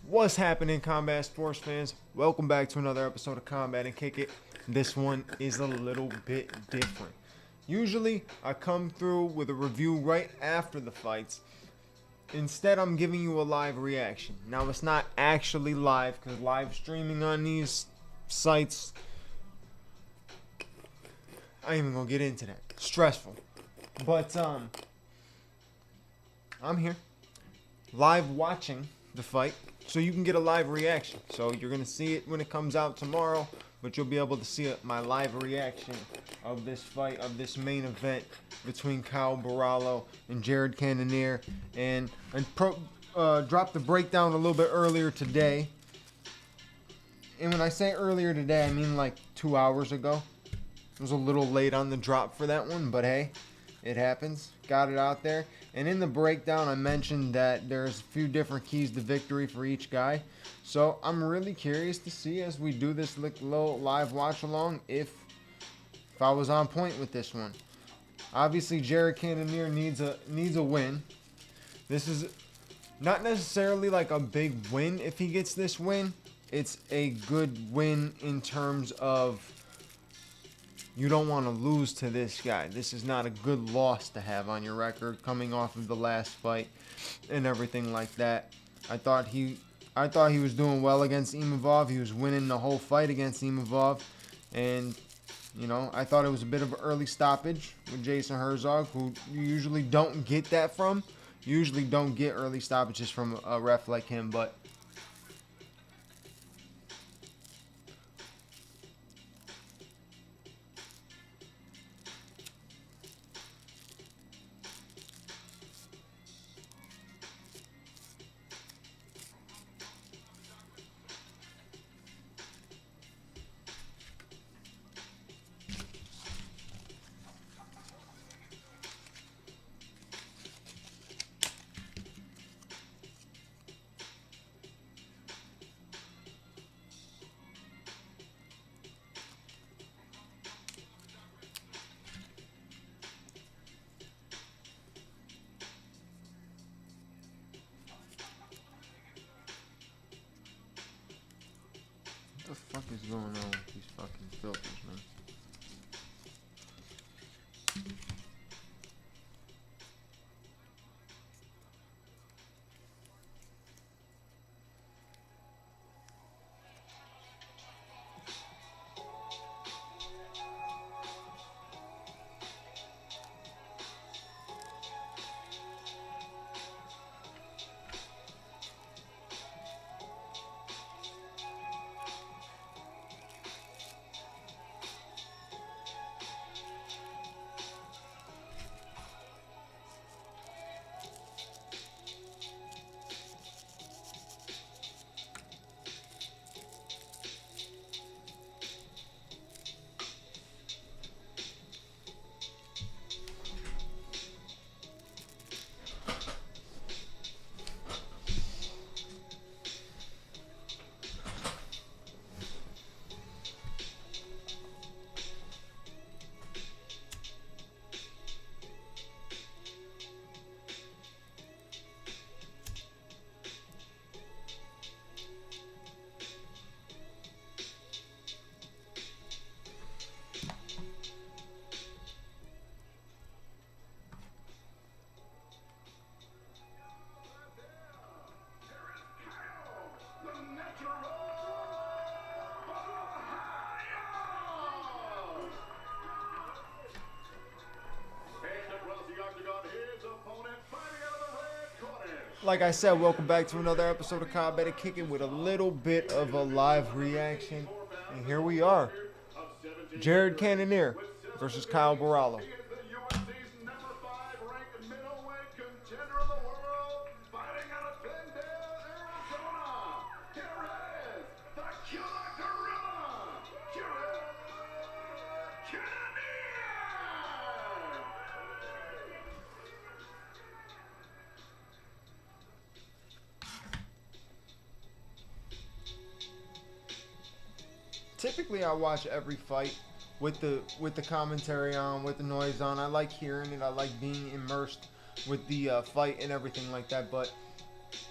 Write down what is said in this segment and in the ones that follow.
What's happening, combat sports fans? Welcome back to another episode of Combat and Kick It. This one is a little bit different. Usually, I come through with a review right after the fights. Instead, I'm giving you a live reaction. Now, it's not actually live because live streaming on these sites, I ain't even gonna get into that. Stressful. But, I'm here, live watching the fight. So you can get a live reaction. So you're going to see it when it comes out tomorrow, but you'll be able to see my live reaction of this fight, of this main event between Borralho and Jared Cannonier. And dropped the breakdown a little bit earlier today. And when I say earlier today, I mean like 2 hours ago. It was a little late on the drop for that one, but hey, it happens. Got it out there. And in the breakdown, I mentioned that there's a few different keys to victory for each guy. So I'm really curious to see as we do this little live watch along if I was on point with this one. Obviously, Jared Cannonier needs a win. This is not necessarily like a big win if he gets this win. It's a good win in terms of you don't want to lose to this guy. This is not a good loss to have on your record coming off of the last fight and everything like that. I thought he was doing well against Imavov. He was winning the whole fight against Imavov. And, you know, I thought it was a bit of an early stoppage with Jason Herzog, who you usually don't get that from. You usually don't get early stoppages from a ref like him, but what the fuck is going on with these fucking filters, man? Like I said, welcome back to another episode of Combat and Kicking with a little bit of a live reaction. And here we are. Jared Cannonier versus Borralho. typically I watch every fight with the commentary on, with the noise on. I like hearing it. I like being immersed with the fight and everything like that. But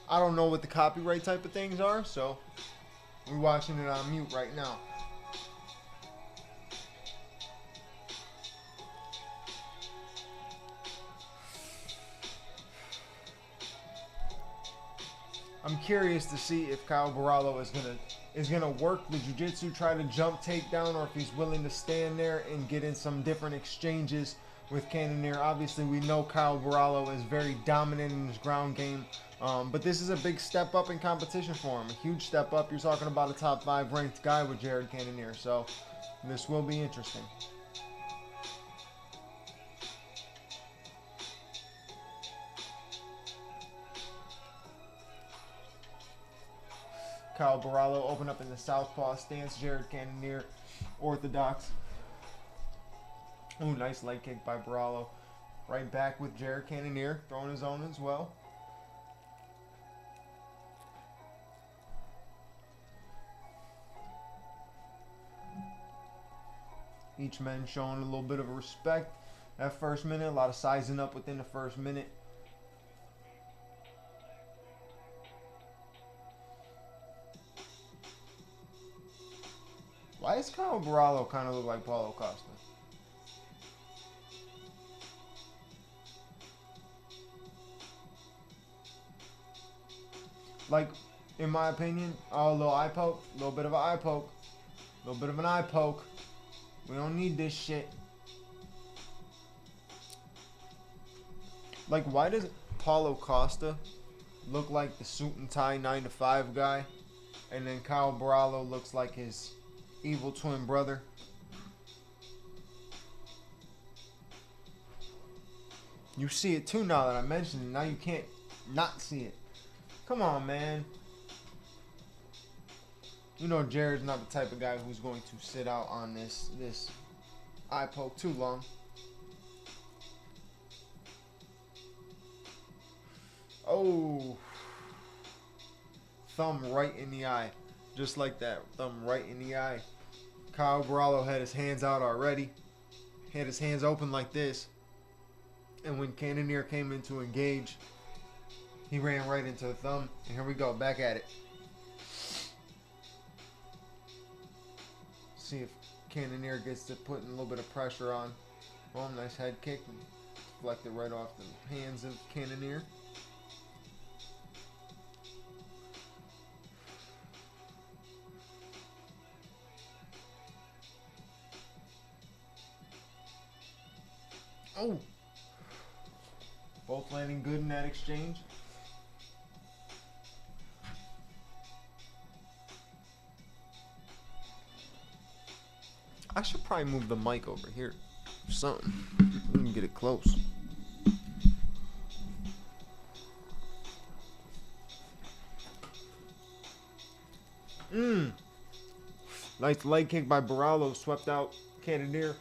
I don't know what the copyright type of things are, so we're watching it on mute right now. I'm curious to see if Kyle Borralho is gonna work the jiu-jitsu, try to jump takedown, or if he's willing to stand there and get in some different exchanges with Cannonier. Obviously, we know Kyle Borralho is very dominant in his ground game, but this is a big step up in competition for him. A huge step up. You're talking about a top 5 ranked guy with Jared Cannonier, so this will be interesting. Kyle Borralho open up in the southpaw stance. Jared Cannonier orthodox. Ooh, nice leg kick by Borralho. Right back with Jared Cannonier throwing his own as well. Each man showing a little bit of respect. That first minute, a lot of sizing up within the first minute. Why does Kyle Borralho kind of look like Paulo Costa? Like, in my opinion, a little eye poke, a little bit of an eye poke, a little bit of an eye poke. We don't need this shit. Like, why does Paulo Costa look like the suit and tie 9 to 5 guy, and then Kyle Borralho looks like his evil twin brother? You see it too now that I mentioned it. Now you can't not see it. Come on, man. You know Jared's not the type of guy who's going to sit out on this eye poke too long. Oh. Thumb right in the eye. Just like that. Thumb right in the eye. Kyle Borralho had his hands out already. Had his hands open like this. And when Cannonier came in to engage, he ran right into the thumb. And here we go. Back at it. See if Cannonier gets to putting a little bit of pressure on. Oh, nice head kick. Deflected right off the hands of Cannonier. Oh! Both landing good in that exchange. I should probably move the mic over here or something. Let me get it close. Nice leg kick by Borralho. Swept out Cannonier.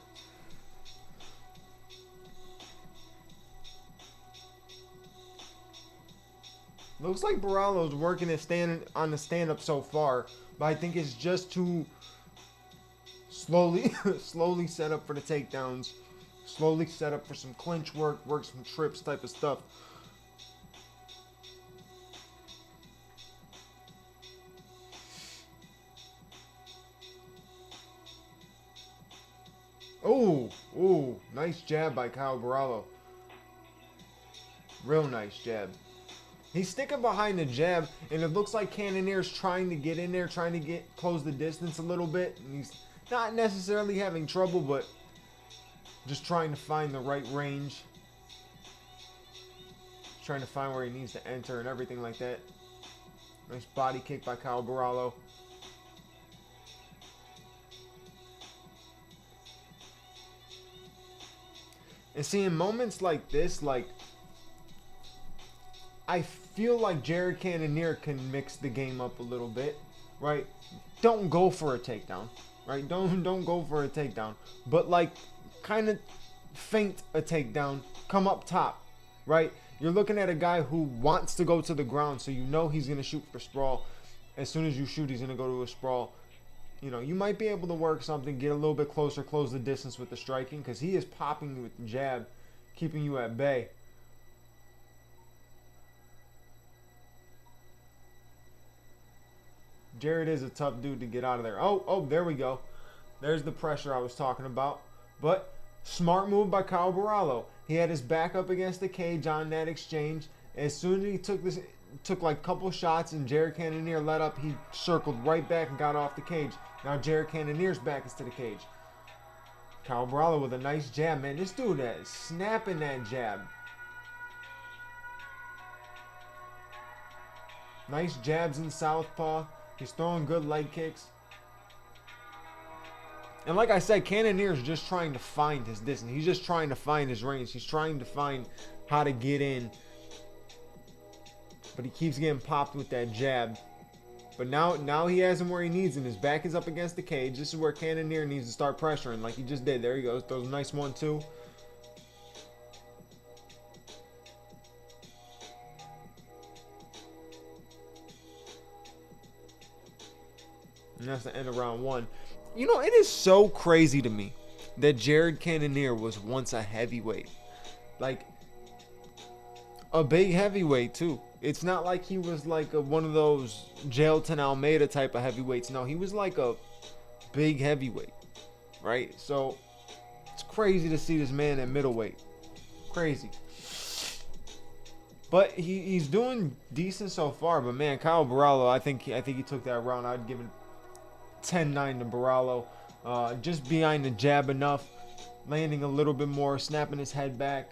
Looks like Borralho's working it on the stand-up so far, but I think it's just too slowly set up for the takedowns, slowly set up for some clinch work some trips type of stuff. Oh, nice jab by Kyle Borralho. Real nice jab. He's sticking behind the jab, and it looks like Cannonier's trying to get in there, trying to close the distance a little bit. And he's not necessarily having trouble, but just trying to find the right range. Trying to find where he needs to enter and everything like that. Nice body kick by Kyle Borralho. And seeing moments like this, like, I feel like Jared Cannonier can mix the game up a little bit, right? Don't go for a takedown, right? Don't go for a takedown, but like kind of feint a takedown, come up top, right? You're looking at a guy who wants to go to the ground, so you know he's gonna shoot for sprawl. As soon as you shoot, he's gonna go to a sprawl. you might be able to work something, get a little bit closer, close the distance with the striking, because he is popping you with the jab, keeping you at bay. Jared is a tough dude to get out of there. Oh, there we go. There's the pressure I was talking about. But smart move by Kyle Borralho. He had his back up against the cage on that exchange. As soon as he took like a couple shots and Jared Cannonier let up, he circled right back and got off the cage. Now Jared Cannonier's back is to the cage. Kyle Borralho with a nice jab, man. This dude is snapping that jab. Nice jabs in southpaw. He's throwing good leg kicks. And like I said, Cannonier's just trying to find his distance. He's just trying to find his range. He's trying to find how to get in. But he keeps getting popped with that jab. But now he has him where he needs him. His back is up against the cage. This is where Cannonier needs to start pressuring like he just did. There he goes. Throws a nice 1-2. And that's the end of round 1. It is so crazy to me that Jared Cannonier was once a heavyweight. Like, a big heavyweight, too. It's not like he was like one of those Jailton Almeida type of heavyweights. No, he was like a big heavyweight, right? So, it's crazy to see this man at middleweight. Crazy. But he's doing decent so far. But, man, Kyle Borralho, I think he took that round. I'd give it 10-9 to Borralho. Just behind the jab enough, landing a little bit more, snapping his head back,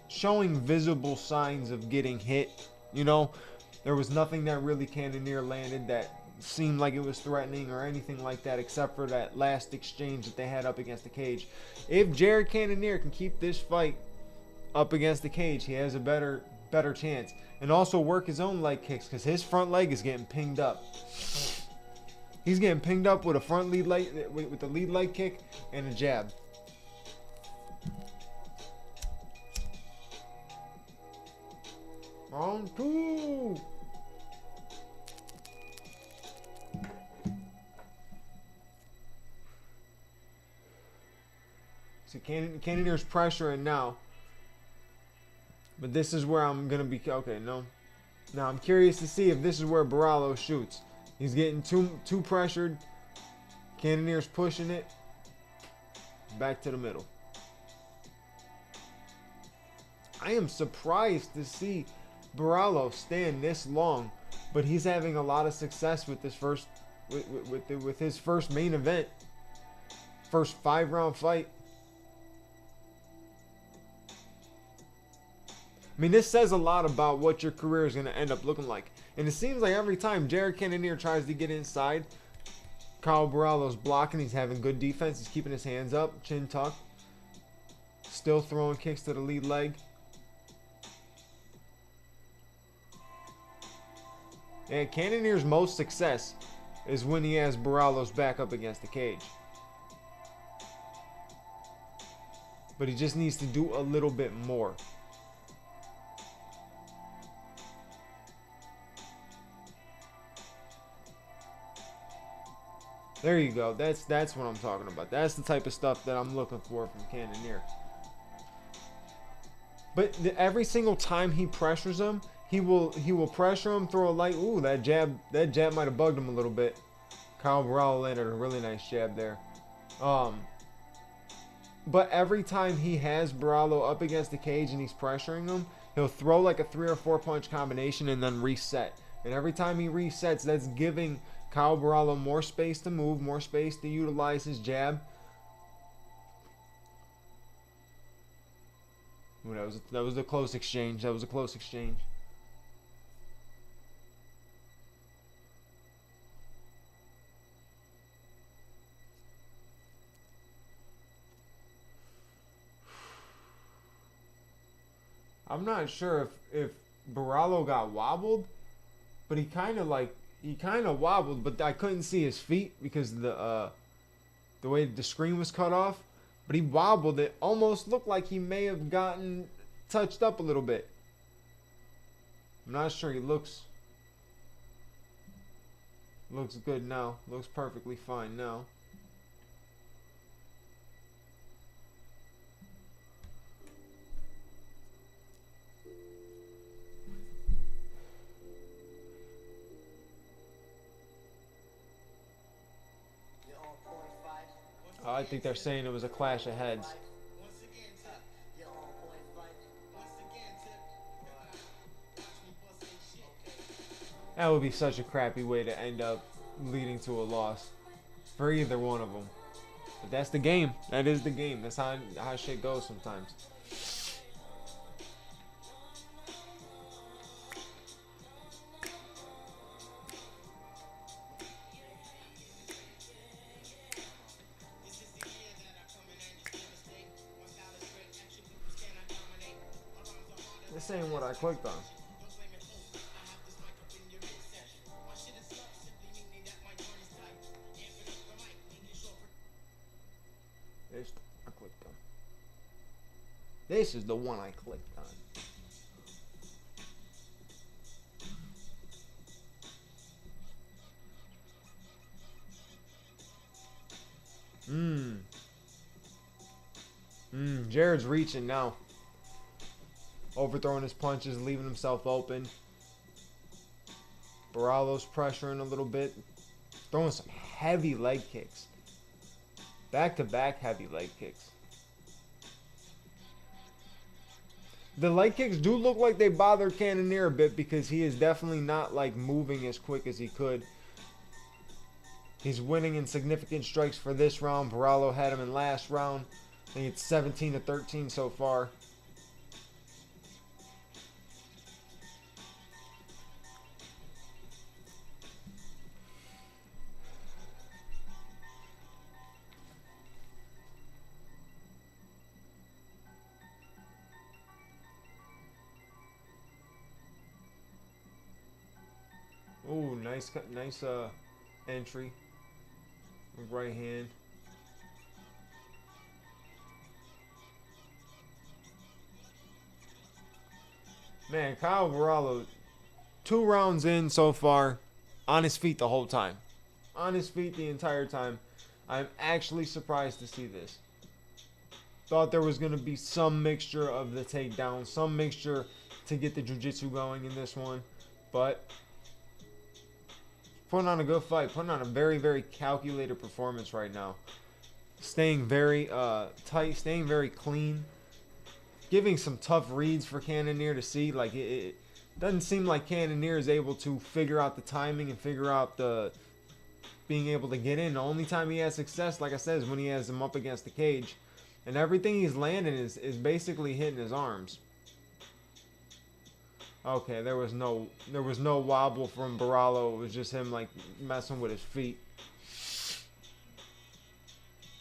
showing visible signs of getting hit. There was nothing that really Cannonier landed that seemed like it was threatening or anything like that, except for that last exchange that they had up against the cage. If Jared Cannonier can keep this fight up against the cage, he has a better chance. And also work his own leg kicks, because his front leg is getting pinged up. He's getting pinged up with a front lead leg, with the lead leg kick and a jab. Round 2. So Cannonier's pressuring now. But this is where I'm going to be... Okay, no. Now I'm curious to see if this is where Borralho shoots. He's getting too pressured. Cannonier's pushing it. Back to the middle. I am surprised to see Borralho stand this long, but he's having a lot of success with this with his first main event, first 5-round fight. I mean, this says a lot about what your career is going to end up looking like. And it seems like every time Jared Cannonier tries to get inside, Kyle Borralho's blocking. He's having good defense. He's keeping his hands up, chin tucked. Still throwing kicks to the lead leg. And Cannonier's most success is when he has Borralho's back up against the cage. But he just needs to do a little bit more. There you go. That's what I'm talking about. That's the type of stuff that I'm looking for from Cannonier. But every single time he pressures him, he will pressure him, throw a light. Ooh, that jab might have bugged him a little bit. Kyle Borralho landed a really nice jab there. But every time he has Borralho up against the cage and he's pressuring him, he'll throw like a 3 or 4 punch combination and then reset. And every time he resets, that's giving Kyle Borralho more space to move, more space to utilize his jab. Ooh, that was a close exchange. That was a close exchange. I'm not sure if Borralho got wobbled, but he kind of wobbled, but I couldn't see his feet because the way the screen was cut off. But he wobbled. It almost looked like he may have gotten touched up a little bit. I'm not sure. He looks Looks good now. Looks perfectly fine now. I think they're saying it was a clash of heads. That would be such a crappy way to end up leading to a loss for either one of them. But that's the game. That is the game. That's how shit goes sometimes. This ain't what I clicked on. I clicked on. This is the one I clicked on. Jared's reaching now. Overthrowing his punches, leaving himself open. Borralho's pressuring a little bit. Throwing some heavy leg kicks. Back-to-back heavy leg kicks. The leg kicks do look like they bother Cannonier a bit because he is definitely not like moving as quick as he could. He's winning in significant strikes for this round. Borralho had him in last round. I think it's 17-13 so far. Ooh, nice entry. Right hand. Man, Kyle Borralho, 2 rounds in so far, on his feet the whole time. On his feet the entire time. I'm actually surprised to see this. Thought there was going to be some mixture of the takedown, some mixture to get the jiu-jitsu going in this one. But putting on a good fight, putting on a very, very calculated performance right now. Staying very tight, staying very clean. Giving some tough reads for Cannonier to see. Like it doesn't seem like Cannonier is able to figure out the timing and figure out the being able to get in. The only time he has success, like I said, is when he has him up against the cage. And everything he's landing is basically hitting his arms. Okay, there was no wobble from Borralho. It was just him like messing with his feet.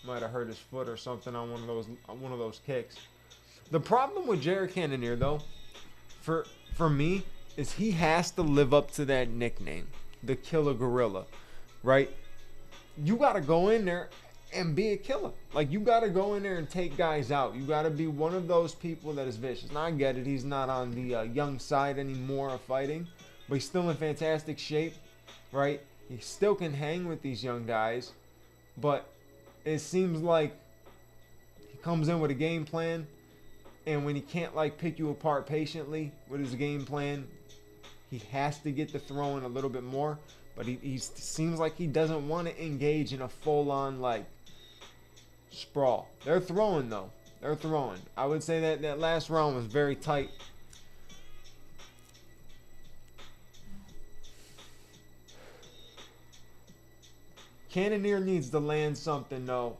Might have hurt his foot or something on one of those kicks. The problem with Jared Cannonier though, for me, is he has to live up to that nickname, the Killer Gorilla, right? You gotta go in there and be a killer. Like, you got to go in there and take guys out. You got to be one of those people that is vicious. Now, I get it. He's not on the young side anymore of fighting, but he's still in fantastic shape, right? He still can hang with these young guys, but it seems like he comes in with a game plan, and when he can't, like, pick you apart patiently with his game plan, he has to get the throwing a little bit more, but he seems like he doesn't want to engage in a full-on, like, sprawl. They're throwing though. They're throwing. I would say that last round was very tight. Cannonier needs to land something though.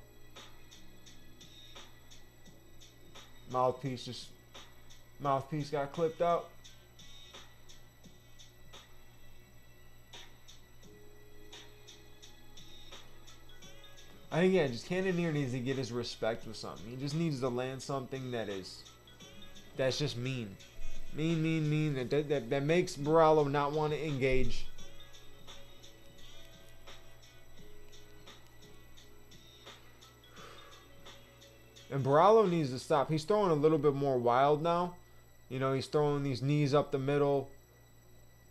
Mouthpiece got clipped out. I think, yeah, just Cannonier needs to get his respect with something. He just needs to land something that's just mean. Mean. That makes Borralho not want to engage. And Borralho needs to stop. He's throwing a little bit more wild now. You know, he's throwing these knees up the middle,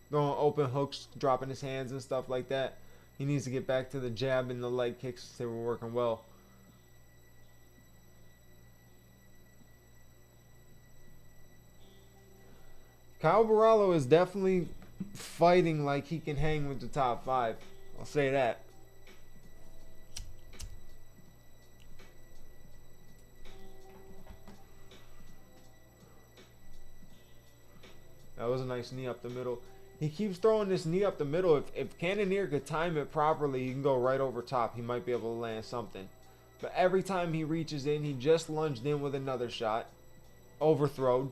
throwing open hooks, dropping his hands and stuff like that. He needs to get back to the jab and the leg kicks. They were working well. Kyle Borralho is definitely fighting like he can hang with the top 5. I'll say that. That was a nice knee up the middle. He keeps throwing this knee up the middle. If Cannonier could time it properly, he can go right over top. He might be able to land something. But every time he reaches in, he just lunged in with another shot. Overthrown.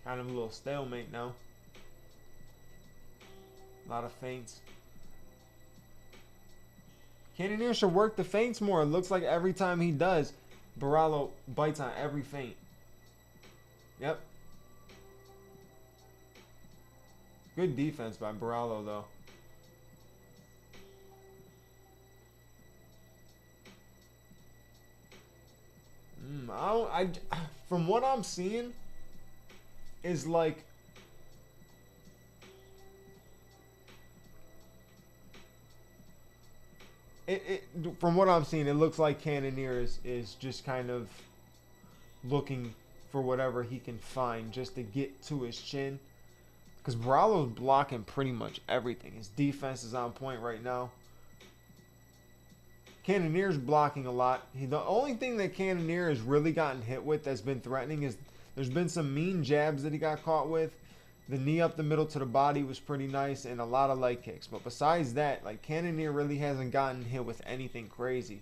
Kind of a little stalemate now. A lot of feints. Cannonier should work the feints more. It looks like every time he does, Borralho bites on every feint. Yep. Good defense by Borralho, though. From what I'm seeing, is like from what I'm seeing, it looks like Cannonier is just kind of looking for whatever he can find just to get to his chin. Because Borralho's blocking pretty much everything. His defense is on point right now. Cannonier's blocking a lot. The only thing that Cannonier has really gotten hit with that's been threatening is there's been some mean jabs that he got caught with. The knee up the middle to the body was pretty nice, and a lot of leg kicks. But besides that, like, Cannonier really hasn't gotten hit with anything crazy.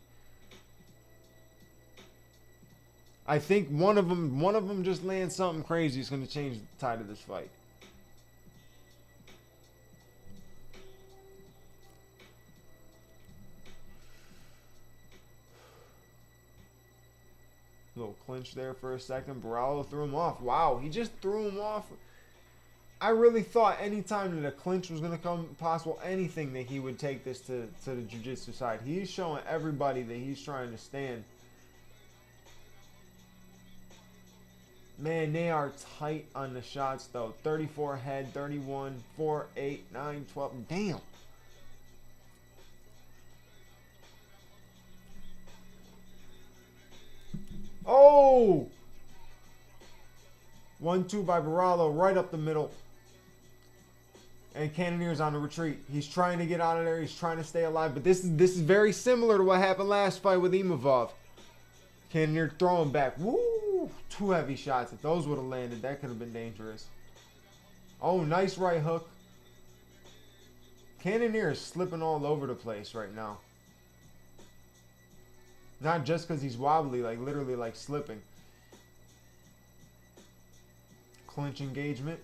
I think one of them just lands something crazy. It's going to change the tide of this fight. Little clinch there for a second. Borralho threw him off. Wow, he just threw him off. I really thought anytime that a clinch was going to come possible, anything, that he would take this to the jiu-jitsu side. He's showing everybody that he's trying to stand. Man, they are tight on the shots, though. 34 head, 31, 4, 8, 9, 12. Damn. Oh! 1-2 by Borralho, right up the middle. And Cannonier's on the retreat. He's trying to get out of there. He's trying to stay alive. But this is very similar to what happened last fight with Imavov. Cannonier throwing back. Woo! 2 heavy shots. If those would have landed, that could have been dangerous. Oh, nice right hook. Cannonier is slipping all over the place right now. Not just because he's wobbly, like literally like slipping. Clinch engagement.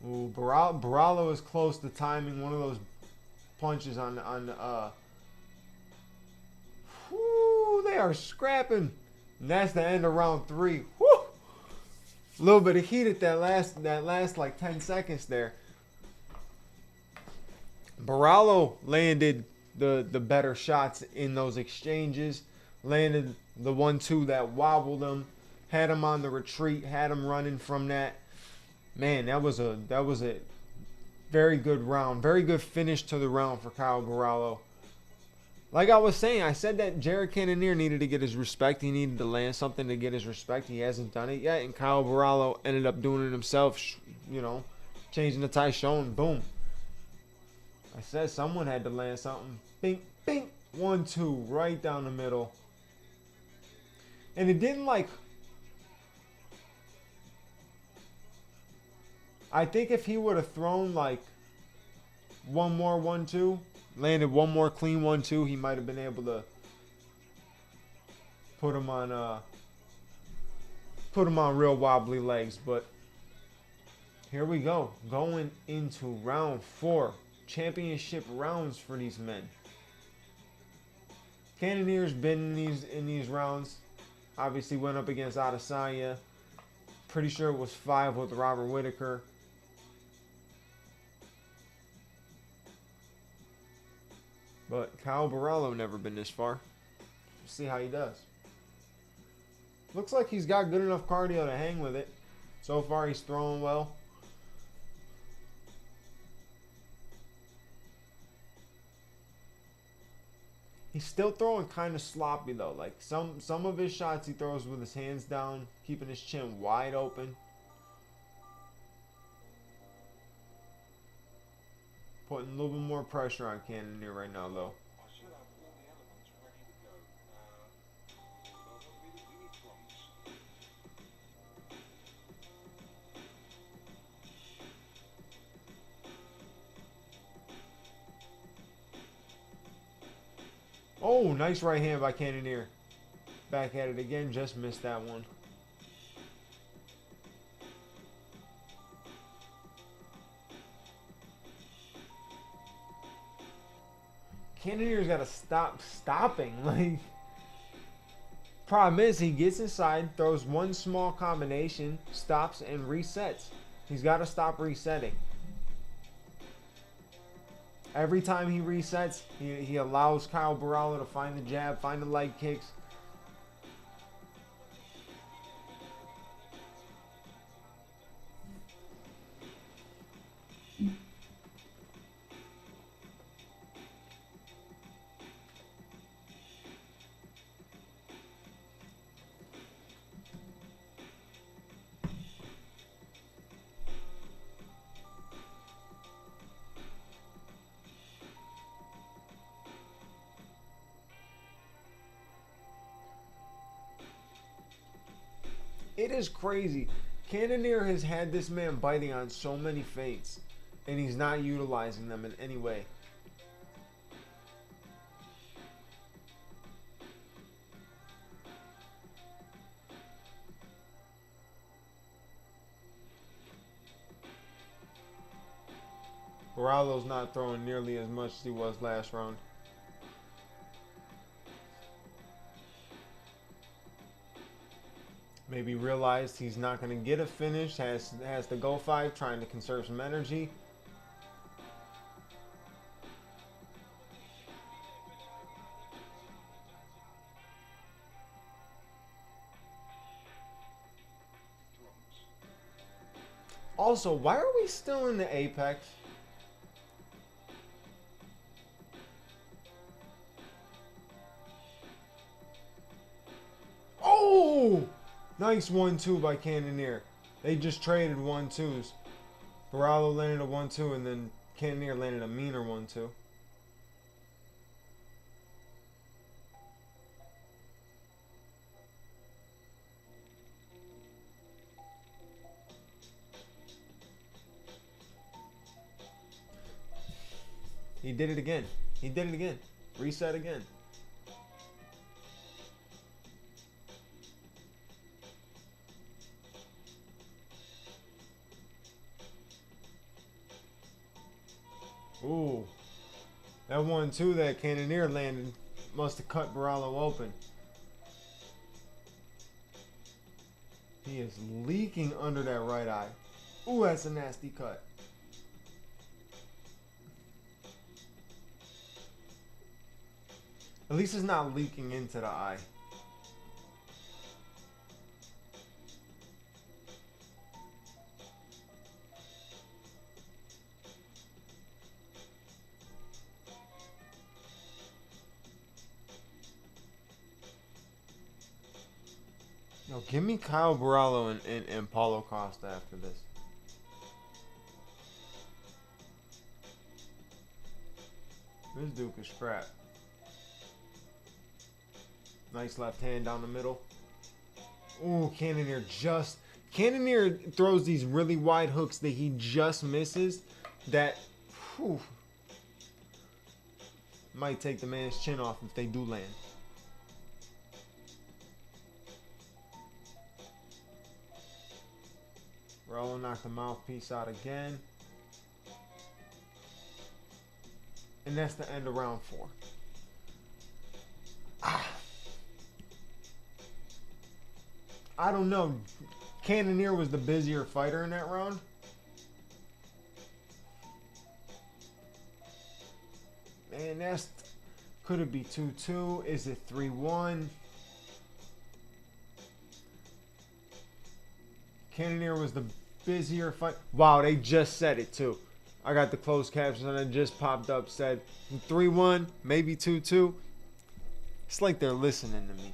Ooh, Borralho is close to timing one of those punches on whoo, they are scrapping. And that's the end of round 3. Whoo! A little bit of heat at that last like 10 seconds there. Borralho landed the better shots in those exchanges. Landed the 1-2 that wobbled him. Had him on the retreat. Had him running from that. Man, that was a very good round. Very good finish to the round for Kyle Borralho. Like I was saying, I said that Jared Cannonier needed to get his respect. He needed to land something to get his respect. He hasn't done it yet. And Kyle Borralho ended up doing it himself. You know, changing the tie, showing, boom. I said someone had to land something. Bing, bing. 1-2 right down the middle. And it didn't like... I think if he would have thrown like one more 1-2, landed one more clean 1-2, he might have been able to put him on real wobbly legs. But here we go, going into round 4, championship rounds for these men. Cannonier's been in these rounds. Obviously went up against Adesanya. Pretty sure it was 5 with Robert Whittaker. But Kyle Borralho never been this far. We'll see how he does. Looks like he's got good enough cardio to hang with it. So far he's throwing well. He's still throwing kind of sloppy though. Like some of his shots he throws with his hands down, keeping his chin wide open. Putting a little bit more pressure on Cannonier right now though. Oh, nice right hand by Cannonier. Back at it again, just missed that one. Cannonier's got to stop stopping. Like, problem is, he gets inside, throws one small combination, stops, and resets. He's got to stop resetting. Every time he resets, he allows Kyle Borralho to find the jab, find the leg kicks. It is crazy. Cannonier has had this man biting on so many feints, and he's not utilizing them in any way. Borralho's not throwing nearly as much as he was last round. Maybe realized he's not going to get a finish, has to go 5, trying to conserve some energy. Also, why are we still in the Apex? Oh! Nice 1-2 by Cannonier. They just traded 1-2s. Borralho landed a 1-2 and then Cannonier landed a meaner 1-2. He did it again. He did it again. Reset again. Ooh. That 1-2 that Cannonier landed must have cut Borralho open. He is leaking under that right eye. Ooh, that's a nasty cut. At least it's not leaking into the eye. Yo, give me Kyle Borralho and Paulo Costa after this. This Duke is scrap. Nice left hand down the middle. Ooh, Cannonier throws these really wide hooks that he just misses. That whew, might take the man's chin off if they do land. Borralho knocked the mouthpiece out again. And that's the end of round 4. I don't know. Cannonier was the busier fighter in that round. Man, that's... Could it be 2-2? Is it 3-1? Cannonier was the busier fight. Wow, they just said it too. I got the closed captions and it just popped up. Said 3-1, maybe 2-2. It's like they're listening to me.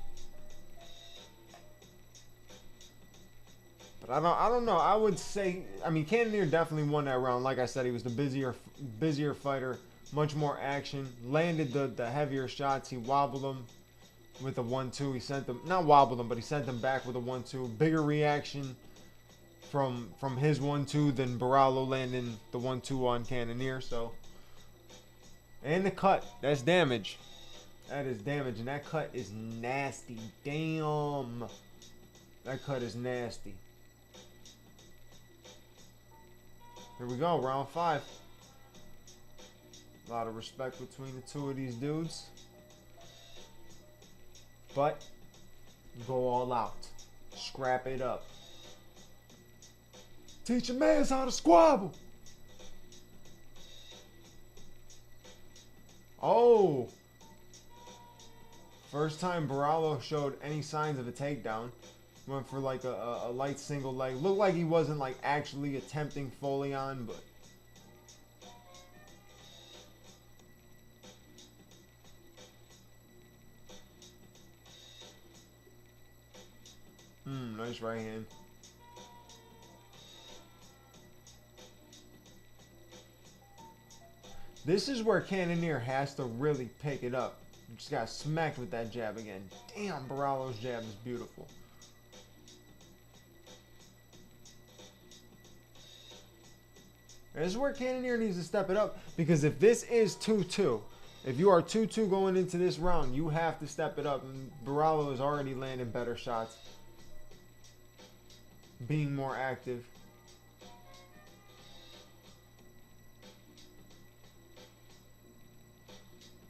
But I don't know. I would say, I mean, Cannonier definitely won that round. Like I said, he was the busier fighter, much more action. Landed the heavier shots. He wobbled them with a 1-2. He sent them, not wobbled them, but he sent them back with a 1-2. Bigger reaction from his 1-2 than Borralho landing the 1-2 on Cannonier. So, and the cut, that's damage. That is damage, and that cut is nasty. Damn, that cut is nasty. Here we go, round 5. A lot of respect between the two of these dudes. But, go all out. Scrap it up. Teach a man how to squabble. Oh. First time Borralho showed any signs of a takedown. Went for like a light single leg. Looked like he wasn't like actually attempting fully on, but nice right hand. This is where Cannonier has to really pick it up. Just got smacked with that jab again. Damn, Borralho's jab is beautiful. This is where Cannonier needs to step it up, because if this is 2-2, if you are 2-2 going into this round, you have to step it up. And Borralho is already landing better shots, being more active.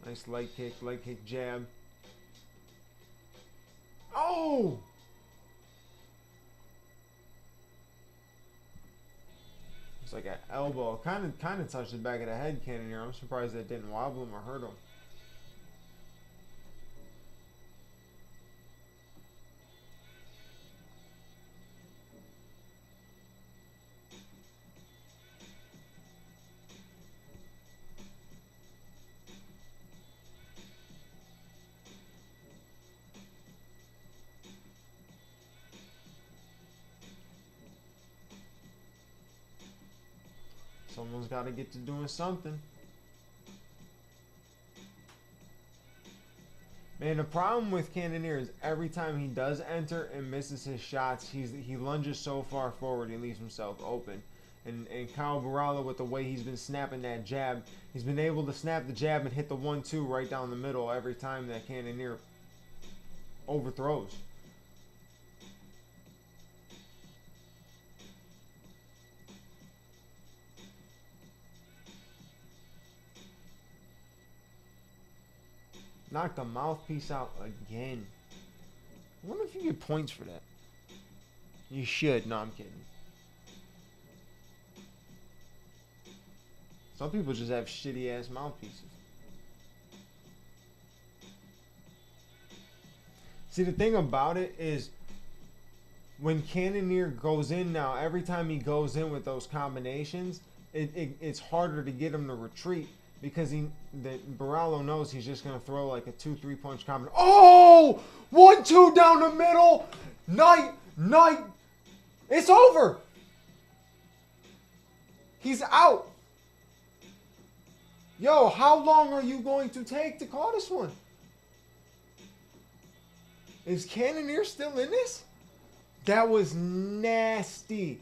Nice leg kick jab. Oh! It's like an elbow. Kind of touched the back of the head, Cannonier. I'm surprised that didn't wobble him or hurt him. Someone's got to get to doing something. Man, the problem with Cannonier is every time he does enter and misses his shots, he lunges so far forward he leaves himself open. And Kyle Borralho, with the way he's been snapping that jab, he's been able to snap the jab and hit the 1-2 right down the middle every time that Cannonier overthrows. Knock the mouthpiece out again. I wonder if you get points for that. You should. No, I'm kidding. Some people just have shitty ass mouthpieces. See, the thing about it is, when Cannonier goes in now, every time he goes in with those combinations, it's harder to get him to retreat. Because Borralho knows he's just going to throw like a 2-3 punch combination. Oh! 1-2 down the middle. Night. It's over. He's out. Yo, how long are you going to take to call this one? Is Cannonier still in this? That was nasty.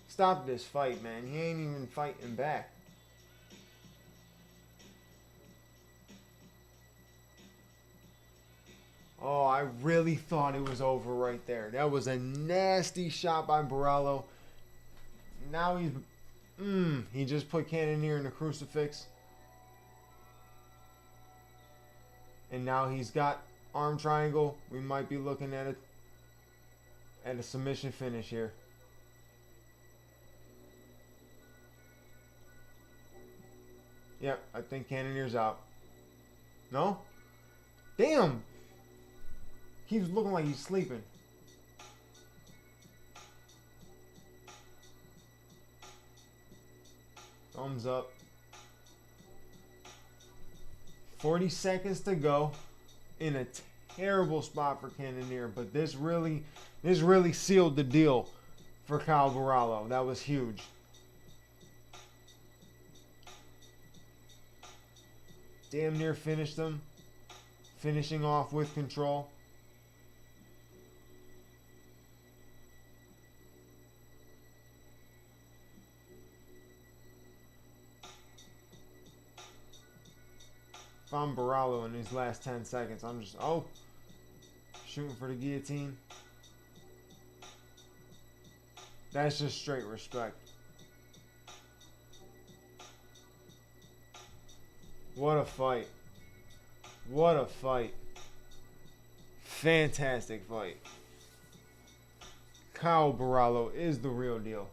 Stop this fight, man. He ain't even fighting back. Oh, I really thought it was over right there. That was a nasty shot by Borralho. Now he just put Cannonier in the crucifix. And now he's got arm triangle. We might be looking at a submission finish here. Yep, I think Cannonier's out. No? Damn! He's looking like he's sleeping. Thumbs up. 40 seconds to go. In a terrible spot for Cannonier, but this really sealed the deal for Kyle Borralho. That was huge. Damn near finished him. Finishing off with control. If I'm Borralho in these last 10 seconds, I'm just, shooting for the guillotine. That's just straight respect. What a fight. What a fight. Fantastic fight. Kyle Borralho is the real deal.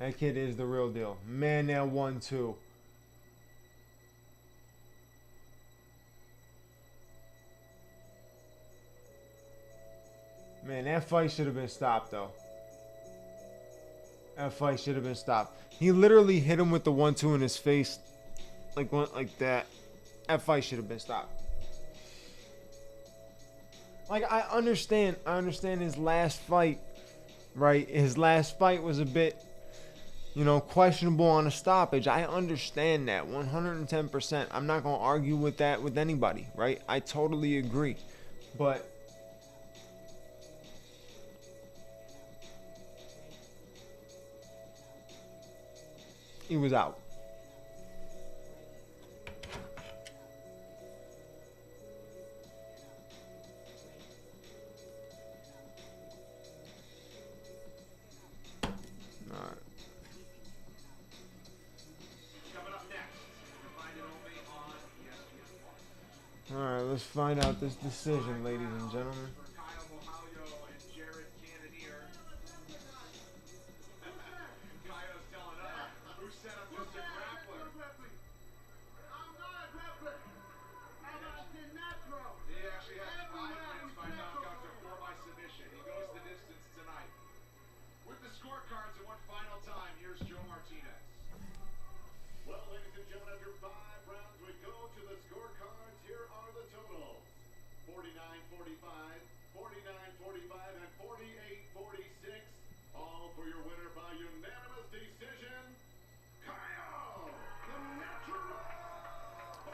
That kid is the real deal. Man, that 1-2. Man, that fight should have been stopped, though. That fight should have been stopped. He literally hit him with the 1-2 in his face. Like that. That fight should have been stopped. Like, I understand his last fight, right? His last fight was a bit, questionable on a stoppage. I understand that 110%. I'm not going to argue with that with anybody, right? I totally agree. But he was out. All right, let's find out this decision, ladies and gentlemen.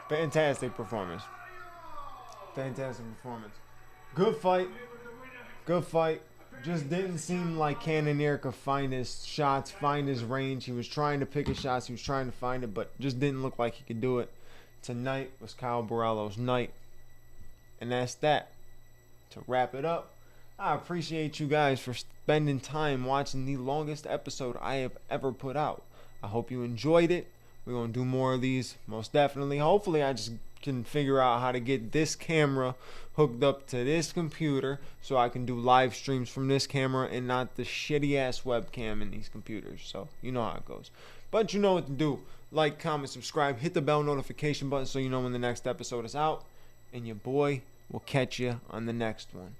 Fantastic performance. Fantastic performance. Good fight. Good fight. Just didn't seem like Cannonier could find his shots, find his range. He was trying to pick his shots. He was trying to find it, but just didn't look like he could do it. Tonight was Kyle Borralho's night. And that's that. To wrap it up, I appreciate you guys for spending time watching the longest episode I have ever put out. I hope you enjoyed it. We're going to do more of these, most definitely. Hopefully, I just can figure out how to get this camera hooked up to this computer so I can do live streams from this camera and not the shitty-ass webcam in these computers. So, you know how it goes. But you know what to do. Like, comment, subscribe, hit the bell notification button so you know when the next episode is out. And your boy will catch you on the next one.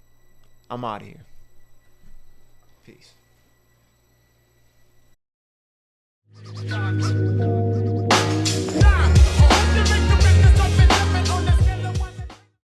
I'm out of here. Peace.